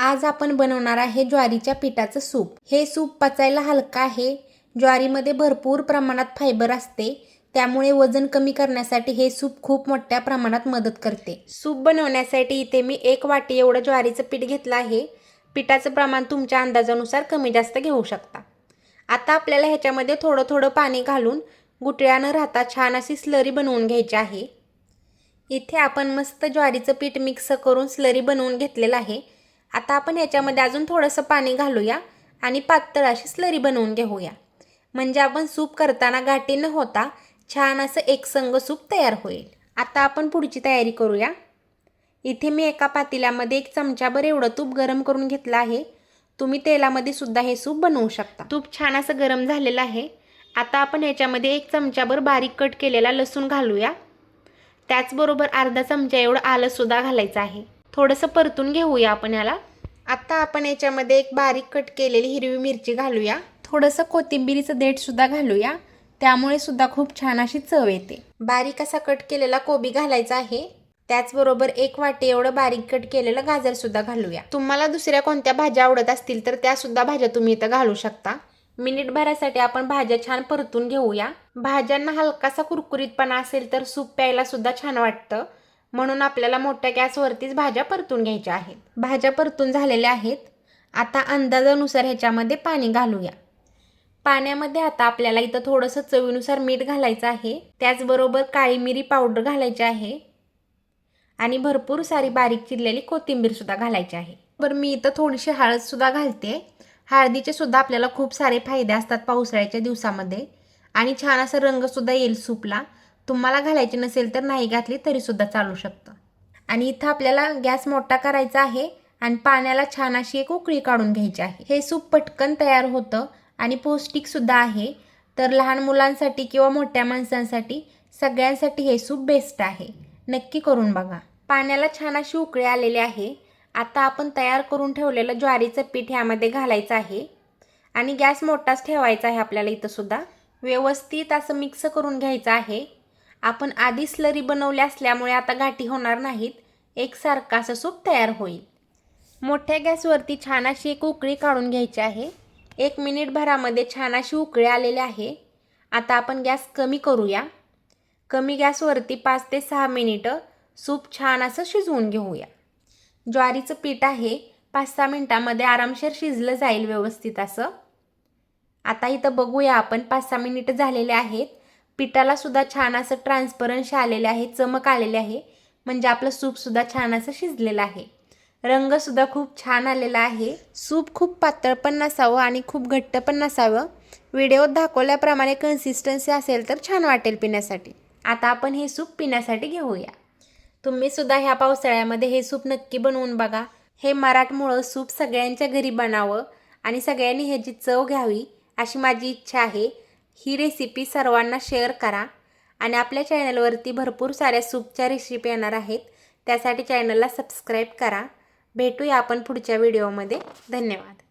आज आपण बनवणार आहे ज्वारीच्या पिठाचं सूप। हे सूप पचायला हलका आहे। ज्वारीमध्ये भरपूर प्रमाणात फायबर असते, त्यामुळे वजन कमी करण्यासाठी हे सूप खूप मोठ्या प्रमाणात मदत करते। सूप बनवण्यासाठी इथे मी 1 वाटी एवढं ज्वारीचं पीठ घेतलं आहे। पिठाचं प्रमाण तुमच्या अंदाजानुसार कमी जास्त घेऊ शकता। आता आपल्याला ह्याच्यामध्ये थोडं थोडं पाणी घालून गुठळ्या न राहता छान अशी स्लरी बनवून घ्यायची आहे। इथे आपण मस्त ज्वारीचं पीठ मिक्स करून स्लरी बनवून घेतलेलं आहे। आता आपण ह्याच्यामध्ये अजून थोडंसं पाणी घालूया आणि पातळ अशी स्लरी बनवून घेऊया, म्हणजे आपण सूप करताना गाठी न होता छान असं एकसंग सूप तयार होईल। आता आपण पुढची तयारी करूया। इथे मी एका पातेल्यामध्ये 1 चमचाभर एवढं तूप गरम करून घेतलं आहे। तुम्ही तेलामध्ये सुद्धा हे सूप बनवू शकता। तूप छान असं गरम झालेलं आहे। आता आपण ह्याच्यामध्ये 1 चमचाभर बारीक कट केलेला लसूण घालूया। त्याचबरोबर अर्धा चमचा एवढं आलं सुद्धा घालायचं आहे। थोडंसं परतून घेऊया आपण याला। आता आपण याच्यामध्ये 1 बारीक कट केलेली हिरवी मिरची घालूया। थोडंसं कोथिंबीरीचं देठ सुद्धा घालूया, त्यामुळे सुद्धा खूप छान अशी चव येते। बारीक असा कट केलेला कोबी घालायचा आहे। त्याचबरोबर 1 वाटी एवढं बारीक कट केलेलं गाजर सुद्धा घालूया। तुम्हाला दुसऱ्या कोणत्या भाज्या आवडत असतील तर त्या सुद्धा भाज्या तुम्ही इथं घालू शकता। मिनिटभरासाठी आपण भाज्या छान परतून घेऊया। भाज्यांना हलकासा कुरकुरीतपणा असेल तर सूप प्यायला सुद्धा छान वाटतं, म्हणून आपल्याला मोठ्या गॅसवरतीच भाज्या परतून घ्यायच्या आहेत। भाज्या परतून झालेल्या आहेत। आता अंदाजानुसार ह्याच्यामध्ये पाणी घालूया। पाण्यामध्ये आता आपल्याला इथं थोडंसं चवीनुसार मीठ घालायचं आहे। त्याचबरोबर काळी मिरी पावडर घालायची आहे आणि भरपूर सारी बारीक चिरलेली कोथिंबीर सुद्धा घालायची आहे। बरं, मी इथं थोडीशी हळद सुद्धा घालते। हळदीचे सुद्धा आपल्याला खूप सारे फायदे असतात पावसाळ्याच्या दिवसामध्ये, आणि छान असा रंग सुद्धा येईल सूपला। तुम्हाला घालायची नसेल तर नाही घातली तरी सुद्धा चालू शकतं। आणि इथं आपल्याला गॅस मोठा करायचा आहे आणि पाण्याला छान अशी एक उकळी काढून घ्यायची आहे। हे सूप पटकन तयार होतं आणि पौष्टिक सुद्धा आहे, तर लहान मुलांसाठी किंवा मोठ्या माणसांसाठी सगळ्यांसाठी हे सूप बेस्ट आहे। नक्की करून बघा। पाण्याला छान अशी उकळी आलेली आहे। आता आपण तयार करून ठेवलेलं ज्वारीचं पीठ ह्यामध्ये घालायचं आहे आणि गॅस मोठाच ठेवायचा आहे आपल्याला इथं सुद्धा। व्यवस्थित असं मिक्स करून घ्यायचं आहे। आपण आधी स्लरी बनवली असल्यामुळे आता गाठी होणार नाहीत, एकसारखं असं सूप तयार होईल। मोठ्या गॅसवरती छान अशी एक उकळी काढून घ्यायची आहे। 1 मिनिटभरामध्ये छान अशी उकळी आलेली आहे। आता आपण गॅस कमी करूया। कमी गॅसवरती 5 ते 6 मिनिटं सूप छान असं शिजवून घेऊया। ज्वारीचं पीठ आहे, 5-6 मिनिटांमध्ये आरामशीर शिजलं जाईल व्यवस्थित असं। आता इथं बघूया आपण 5-6 मिनिटं झालेले आहेत। पिठाला सुद्धा छान असं ट्रान्सपरन्सी आलेले आहे, चमक आलेली आहे, म्हणजे आपलं सूप सुद्धा छान असं शिजलेलं आहे। रंग सुद्धा खूप छान आलेला आहे। सूप खूप पातळ पण नसावं आणि खूप घट्ट पण नसावं। व्हिडिओत दाखवल्याप्रमाणे कन्सिस्टन्सी असेल तर छान वाटेल पिण्यासाठी। आता आपण हे सूप पिण्यासाठी घेऊया। तुम्ही सुद्धा ह्या पावसाळ्यामध्ये हे सूप नक्की बनवून बघा। हे मराठमोळं सूप सगळ्यांच्या घरी बनावं आणि सगळ्यांनी ह्याची चव घ्यावी अशी माझी इच्छा आहे। ही रेसिपी सर्वांना शेअर करा आणि आपल्या चॅनलवरती भरपूर साऱ्या सूपच्या रेसिपी येणार आहेत, त्यासाठी चॅनलला सबस्क्राईब करा। भेटूया आपण पुढच्या व्हिडिओमध्ये। धन्यवाद।